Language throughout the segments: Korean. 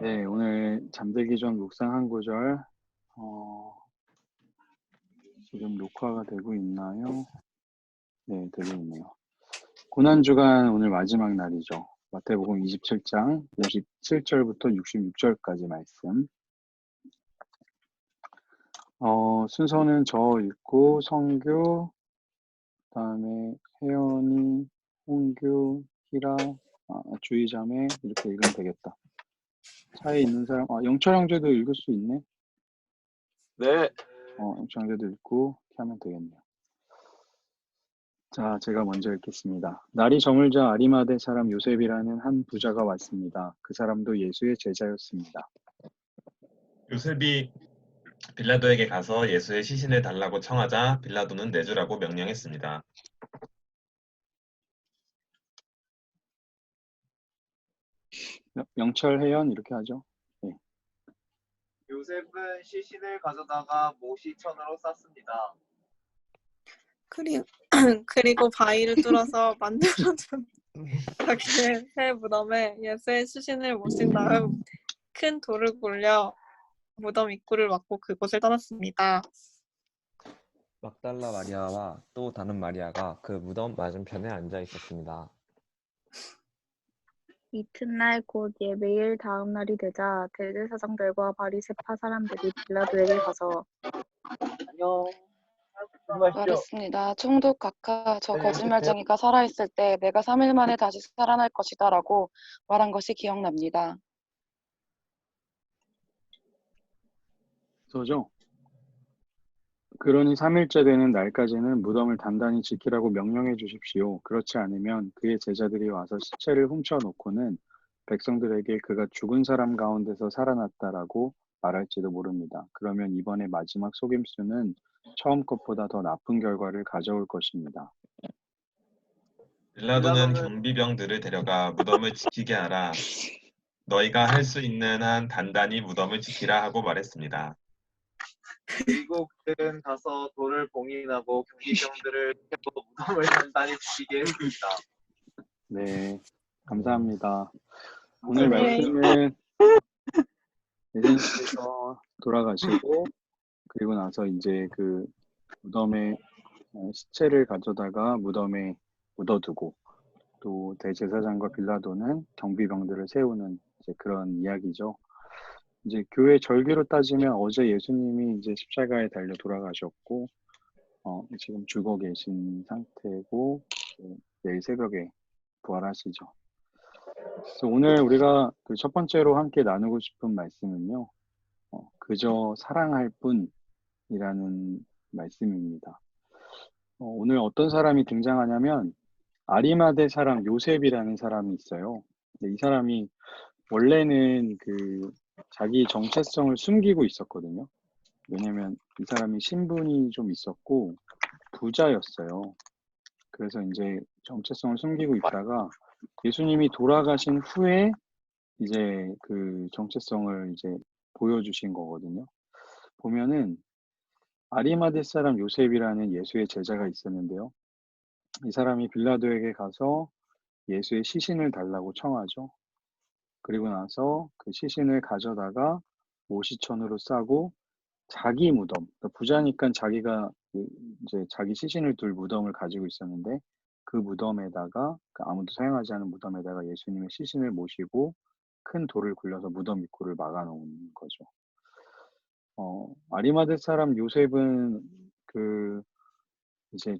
네, 오늘 잠들기 전 묵상 한 구절, 지금 녹화가 되고 있나요? 네, 되고 있네요. 고난주간 오늘 마지막 날이죠. 마태복음 27장 57절부터 66절까지 말씀. 순서는 저 읽고 성규, 그다음에 혜연이, 홍규, 히라, 주의자매 이렇게 읽으면 되겠다. 차에 있는 사람, 영철 형제도 읽을 수 있네. 네. 영철 형제도 읽고 이렇게 하면 되겠네요. 자, 제가 먼저 읽겠습니다. 날이 저물자 아리마대 사람 요셉이라는 한 부자가 왔습니다. 그 사람도 예수의 제자였습니다. 요셉이 빌라도에게 가서 예수의 시신을 달라고 청하자 빌라도는 내주라고 명령했습니다. 영철, 혜연 이렇게 하죠. 네. 요셉은 시신을 가져다가 모시천으로 쌌습니다. 그리고 바위를 뚫어서 만들어둔 자기의 새 무덤에 예수의 시신을 모신 다음 큰 돌을 굴려 무덤 입구를 막고 그곳을 떠났습니다. 막달라 마리아와 또 다른 마리아가 그 무덤 맞은편에 앉아 있었습니다. 이튿날 곧 예배일 다음 날이 되자 대제사장들과 바리새파 사람들이 빌라도에게 가서 안녕. 말했습니다. 총독 각하, 저 거짓말쟁이가 살아있을 때 내가 3일 만에 다시 살아날 것이다 라고 말한 것이 기억납니다. 그죠? 그러니 3일째 되는 날까지는 무덤을 단단히 지키라고 명령해 주십시오. 그렇지 않으면 그의 제자들이 와서 시체를 훔쳐놓고는 백성들에게 그가 죽은 사람 가운데서 살아났다라고 말할지도 모릅니다. 그러면 이번에 마지막 속임수는 처음 것보다 더 나쁜 결과를 가져올 것입니다. 빌라도는 경비병들을 데려가 무덤을 지키게 하라. 너희가 할 수 있는 한 단단히 무덤을 지키라 하고 말했습니다. 그리고 그들은 가서 돌을 봉인하고 경비병들을 태워 무덤을 단단히 지키게 했습니다. 네, 감사합니다. 오늘 말씀은 예수님께서 돌아가시고 그리고 나서 이제 그 무덤에 시체를 가져다가 무덤에 묻어두고 또 대제사장과 빌라도는 경비병들을 세우는 이제 그런 이야기죠. 이제 교회 절기로 따지면 어제 예수님이 이제 십자가에 달려 돌아가셨고 지금 죽어 계신 상태고 내일 새벽에 부활하시죠. 그래서 오늘 우리가 그 첫 번째로 함께 나누고 싶은 말씀은요. 그저 사랑할 뿐이라는 말씀입니다. 오늘 어떤 사람이 등장하냐면 아리마대 사람 요셉이라는 사람이 있어요. 근데 이 사람이 원래는 그 자기 정체성을 숨기고 있었거든요. 왜냐면 이 사람이 신분이 좀 있었고 부자였어요. 그래서 이제 정체성을 숨기고 있다가 예수님이 돌아가신 후에 이제 그 정체성을 이제 보여주신 거거든요. 보면은 아리마대 사람 요셉이라는 예수의 제자가 있었는데요. 이 사람이 빌라도에게 가서 예수의 시신을 달라고 청하죠. 그리고 나서 그 시신을 가져다가 모시천으로 싸고 자기 무덤, 그러니까 부자니까 자기가 이제 자기 시신을 둘 무덤을 가지고 있었는데 그 무덤에다가 아무도 사용하지 않은 무덤에다가 예수님의 시신을 모시고 큰 돌을 굴려서 무덤 입구를 막아놓은 거죠. 아리마대 사람 요셉은 그 이제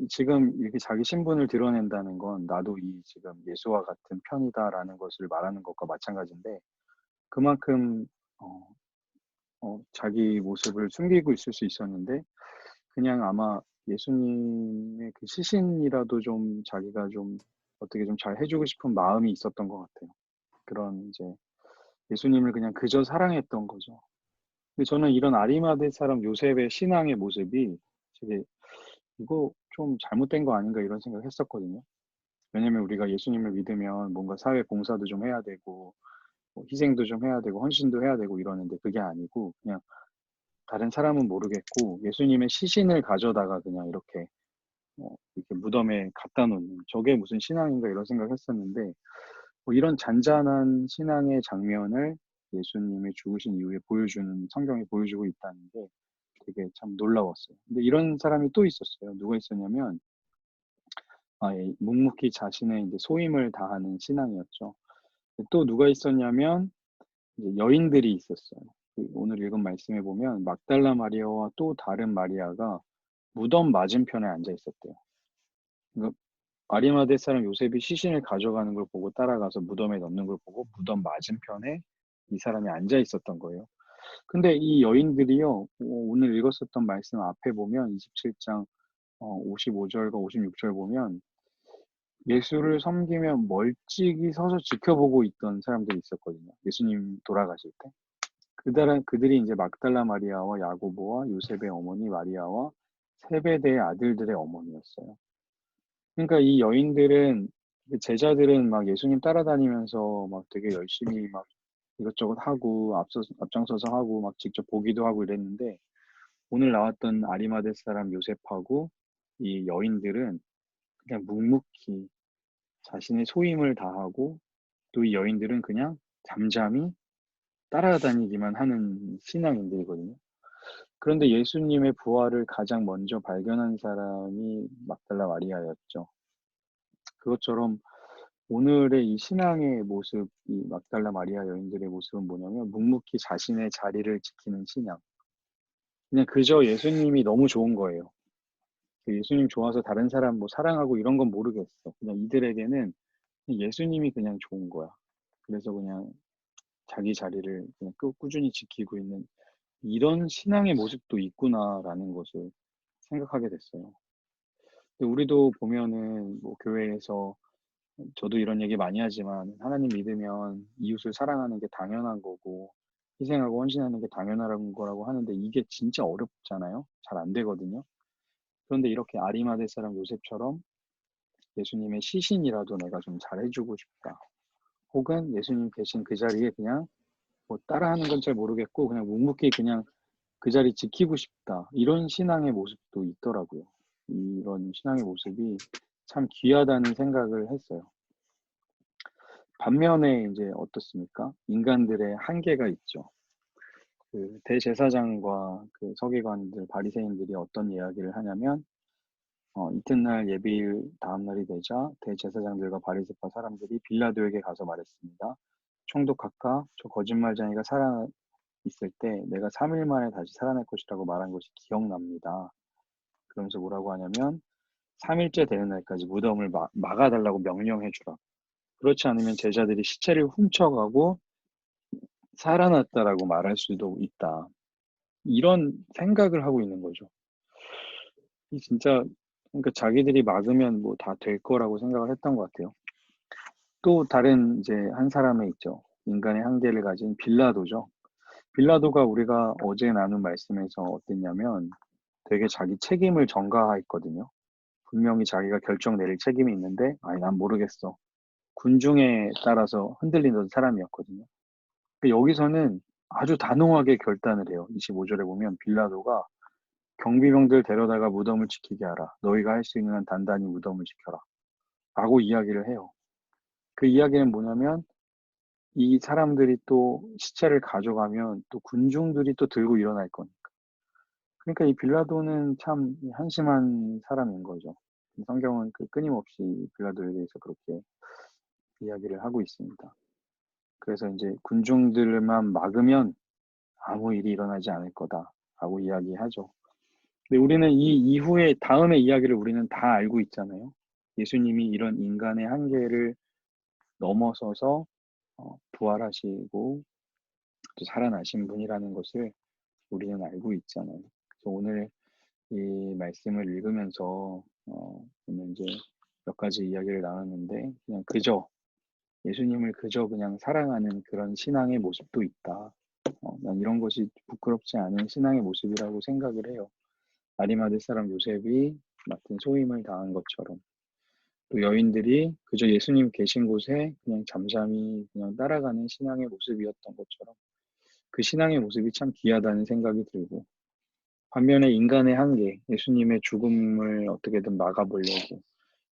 지금 이렇게 자기 신분을 드러낸다는 건 나도 이 지금 예수와 같은 편이다라는 것을 말하는 것과 마찬가지인데 그만큼 자기 모습을 숨기고 있을 수 있었는데 그냥 아마 예수님의 그 시신이라도 좀 자기가 좀 어떻게 좀 잘 해주고 싶은 마음이 있었던 것 같아요. 그런 이제 예수님을 그냥 그저 사랑했던 거죠. 근데 저는 이런 아리마대 사람 요셉의 신앙의 모습이 되게 이거 좀 잘못된 거 아닌가 이런 생각을 했었거든요. 왜냐면 우리가 예수님을 믿으면 뭔가 사회 봉사도 좀 해야 되고 뭐 희생도 좀 해야 되고 헌신도 해야 되고 이러는데 그게 아니고 그냥 다른 사람은 모르겠고 예수님의 시신을 가져다가 그냥 이렇게 무덤에 갖다 놓는 저게 무슨 신앙인가 이런 생각을 했었는데 뭐 이런 잔잔한 신앙의 장면을 예수님의 죽으신 이후에 보여주는 성경이 보여주고 있다는 게 되게 참 놀라웠어요. 근데 이런 사람이 또 있었어요. 누가 있었냐면 묵묵히 자신의 이제 소임을 다하는 신앙이었죠. 또 누가 있었냐면 이제 여인들이 있었어요. 오늘 읽은 말씀에 보면 막달라 마리아와 또 다른 마리아가 무덤 맞은편에 앉아 있었대요. 그러니까 아리마대 사람 요셉이 시신을 가져가는 걸 보고 따라가서 무덤에 넣는 걸 보고 무덤 맞은편에 이 사람이 앉아 있었던 거예요. 근데 이 여인들이요, 오늘 읽었었던 말씀 앞에 보면 27장 55절과 56절 보면 예수를 섬기며 멀찍이 서서 지켜보고 있던 사람들이 있었거든요. 예수님 돌아가실 때. 그들이 이제 막달라 마리아와 야고보와 요셉의 어머니 마리아와 세베대의 아들들의 어머니였어요. 그러니까 이 여인들은 제자들은 막 예수님 따라다니면서 막 되게 열심히 막 이것저것 하고 앞장서서 하고 막 직접 보기도 하고 이랬는데 오늘 나왔던 아리마대 사람 요셉하고 이 여인들은 그냥 묵묵히 자신의 소임을 다하고 또 이 여인들은 그냥 잠잠히 따라다니기만 하는 신앙인들이거든요. 그런데 예수님의 부활을 가장 먼저 발견한 사람이 막달라 마리아였죠. 그것처럼 오늘의 이 신앙의 모습, 이 막달라 마리아 여인들의 모습은 뭐냐면 묵묵히 자신의 자리를 지키는 신앙. 그냥 그저 예수님이 너무 좋은 거예요. 예수님 좋아서 다른 사람 뭐 사랑하고 이런 건 모르겠어. 그냥 이들에게는 예수님이 그냥 좋은 거야. 그래서 그냥 자기 자리를 그냥 꾸준히 지키고 있는 이런 신앙의 모습도 있구나라는 것을 생각하게 됐어요. 근데 우리도 보면은 뭐 교회에서 저도 이런 얘기 많이 하지만 하나님 믿으면 이웃을 사랑하는 게 당연한 거고 희생하고 헌신하는 게 당연한 거라고 하는데 이게 진짜 어렵잖아요. 잘 안 되거든요. 그런데 이렇게 아리마대 사람 요셉처럼 예수님의 시신이라도 내가 좀 잘해주고 싶다. 혹은 예수님 계신 그 자리에 그냥 뭐 따라하는 건 잘 모르겠고 그냥 묵묵히 그냥 그 자리 지키고 싶다. 이런 신앙의 모습도 있더라고요. 이런 신앙의 모습이 참 귀하다는 생각을 했어요. 반면에 이제 어떻습니까? 인간들의 한계가 있죠. 그 대제사장과 그 서기관들, 바리새인들이 어떤 이야기를 하냐면 이튿날 예비일 다음 날이 되자 대제사장들과 바리새파 사람들이 빌라도에게 가서 말했습니다. 총독 각하, 저 거짓말쟁이가 살아 있을 때 내가 3일 만에 다시 살아날 것이라고 말한 것이 기억납니다. 그러면서 뭐라고 하냐면 3일째 되는 날까지 무덤을 막아달라고 명령해 주라. 그렇지 않으면 제자들이 시체를 훔쳐가고 살아났다라고 말할 수도 있다. 이런 생각을 하고 있는 거죠. 이 진짜 그러니까 자기들이 막으면 뭐 다 될 거라고 생각을 했던 것 같아요. 또 다른 이제 한 사람이 있죠. 인간의 한계를 가진 빌라도죠. 빌라도가 우리가 어제 나눈 말씀에서 어땠냐면 되게 자기 책임을 전가했거든요. 분명히 자기가 결정 내릴 책임이 있는데 아니 난 모르겠어. 군중에 따라서 흔들리던 사람이었거든요. 여기서는 아주 단호하게 결단을 해요. 25절에 보면 빌라도가 경비병들 데려다가 무덤을 지키게 하라. 너희가 할 수 있는 한 단단히 무덤을 지켜라. 라고 이야기를 해요. 그 이야기는 뭐냐면 이 사람들이 또 시체를 가져가면 또 군중들이 또 들고 일어날 거니까. 그러니까 이 빌라도는 참 한심한 사람인 거죠. 성경은 끊임없이 빌라도에 대해서 그렇게 이야기를 하고 있습니다. 그래서 이제 군중들만 막으면 아무 일이 일어나지 않을 거다라고 이야기하죠. 근데 우리는 이 이후에 다음의 이야기를 우리는 다 알고 있잖아요. 예수님이 이런 인간의 한계를 넘어서서 부활하시고 또 살아나신 분이라는 것을 우리는 알고 있잖아요. 그래서 오늘 이 말씀을 읽으면서 오늘 이제 몇 가지 이야기를 나눴는데 그냥 그저 예수님을 그저 그냥 사랑하는 그런 신앙의 모습도 있다. 난 이런 것이 부끄럽지 않은 신앙의 모습이라고 생각을 해요. 아리마대 사람 요셉이 맡은 소임을 다한 것처럼 또 여인들이 그저 예수님 계신 곳에 그냥 잠잠히 그냥 따라가는 신앙의 모습이었던 것처럼 그 신앙의 모습이 참 귀하다는 생각이 들고 반면에 인간의 한계, 예수님의 죽음을 어떻게든 막아보려고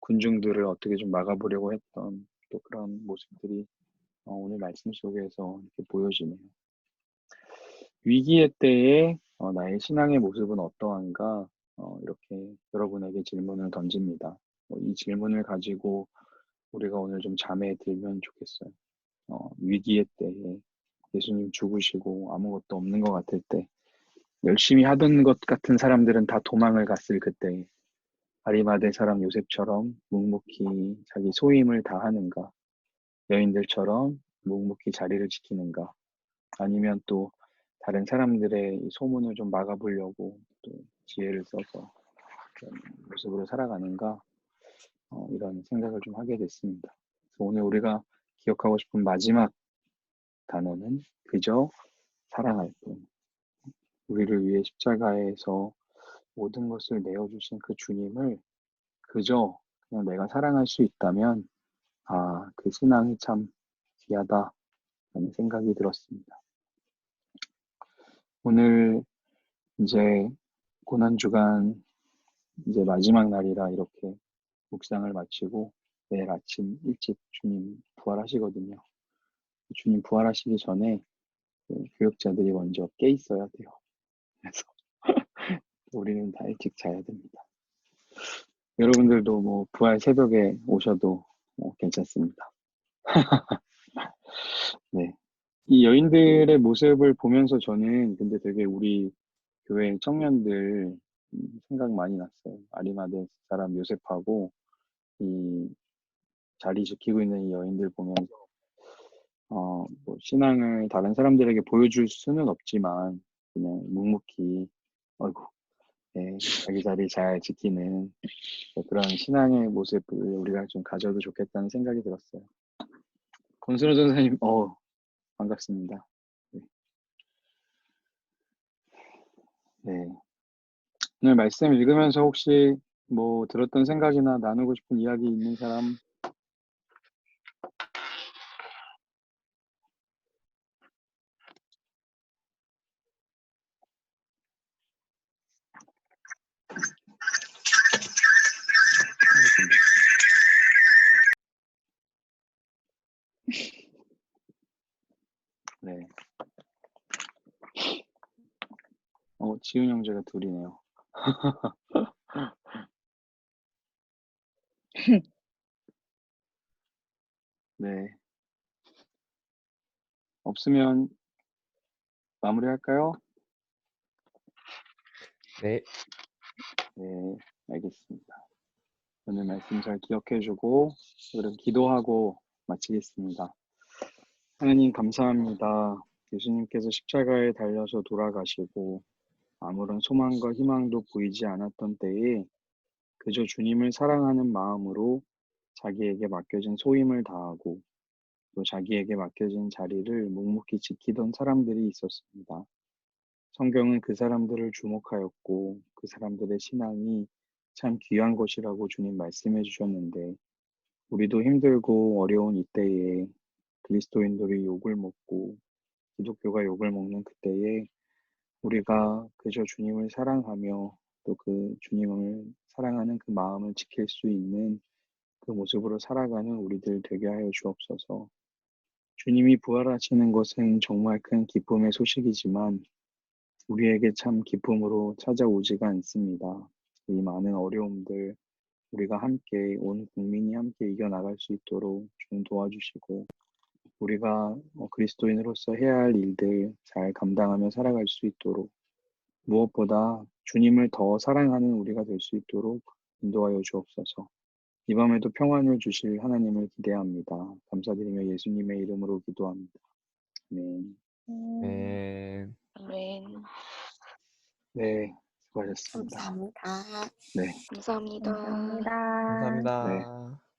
군중들을 어떻게 좀 막아보려고 했던 또 그런 모습들이 오늘 말씀 속에서 이렇게 보여지네요. 위기의 때에 나의 신앙의 모습은 어떠한가 이렇게 여러분에게 질문을 던집니다. 이 질문을 가지고 우리가 오늘 좀 잠에 들면 좋겠어요. 위기의 때에 예수님 죽으시고 아무것도 없는 것 같을 때 열심히 하던 것 같은 사람들은 다 도망을 갔을 그때 아리마대 사람 요셉처럼 묵묵히 자기 소임을 다하는가, 여인들처럼 묵묵히 자리를 지키는가, 아니면 또 다른 사람들의 이 소문을 좀 막아보려고 또 지혜를 써서 그런 모습으로 살아가는가, 이런 생각을 좀 하게 됐습니다. 그래서 오늘 우리가 기억하고 싶은 마지막 단어는 그저 사랑할 뿐. 우리를 위해 십자가에서 모든 것을 내어주신 그 주님을 그저 그냥 내가 사랑할 수 있다면 그 신앙이 참 귀하다라는 생각이 들었습니다. 오늘 이제 고난주간 이제 마지막 날이라 이렇게 묵상을 마치고 내일 아침 일찍 주님 부활하시거든요. 주님 부활하시기 전에 교역자들이 먼저 깨 있어야 돼요. 그래서 우리는 다 일찍 자야 됩니다. 여러분들도 뭐 부활 새벽에 오셔도 괜찮습니다. 네. 이 여인들의 모습을 보면서 저는 근데 되게 우리 교회 청년들 생각 많이 났어요. 아리마대 사람 요셉하고 이 자리 지키고 있는 이 여인들 보면서 뭐 신앙을 다른 사람들에게 보여줄 수는 없지만 그냥 묵묵히 어이구 자기 자리 잘 지키는 그런 신앙의 모습을 우리가 좀 가져도 좋겠다는 생각이 들었어요. 권순호 전사님, 반갑습니다. 네. 오늘 말씀 읽으면서 혹시 뭐 들었던 생각이나 나누고 싶은 이야기 있는 사람? 네. 지훈 형제가 둘이네요. 네. 없으면 마무리할까요? 네. 네, 알겠습니다. 오늘 말씀 잘 기억해주고 그럼 기도하고 마치겠습니다. 하나님 감사합니다. 예수님께서 십자가에 달려서 돌아가시고 아무런 소망과 희망도 보이지 않았던 때에 그저 주님을 사랑하는 마음으로 자기에게 맡겨진 소임을 다하고 또 자기에게 맡겨진 자리를 묵묵히 지키던 사람들이 있었습니다. 성경은 그 사람들을 주목하였고 그 사람들의 신앙이 참 귀한 것이라고 주님 말씀해 주셨는데 우리도 힘들고 어려운 이때에 그리스도인들이 욕을 먹고 기독교가 욕을 먹는 그때에 우리가 그저 주님을 사랑하며 또 그 주님을 사랑하는 그 마음을 지킬 수 있는 그 모습으로 살아가는 우리들 되게 하여 주옵소서. 주님이 부활하시는 것은 정말 큰 기쁨의 소식이지만 우리에게 참 기쁨으로 찾아오지가 않습니다. 이 많은 어려움들 우리가 함께 온 국민이 함께 이겨나갈 수 있도록 좀 도와주시고 우리가 그리스도인으로서 해야 할 일들 잘 감당하며 살아갈 수 있도록 무엇보다 주님을 더 사랑하는 우리가 될 수 있도록 인도하여 주옵소서. 이 밤에도 평안을 주실 하나님을 기대합니다. 감사드리며 예수님의 이름으로 기도합니다. 아멘. 네. 아멘. 네, 수고하셨습니다. 감사합니다. 네. 감사합니다. 감사합니다. 감사합니다. 네.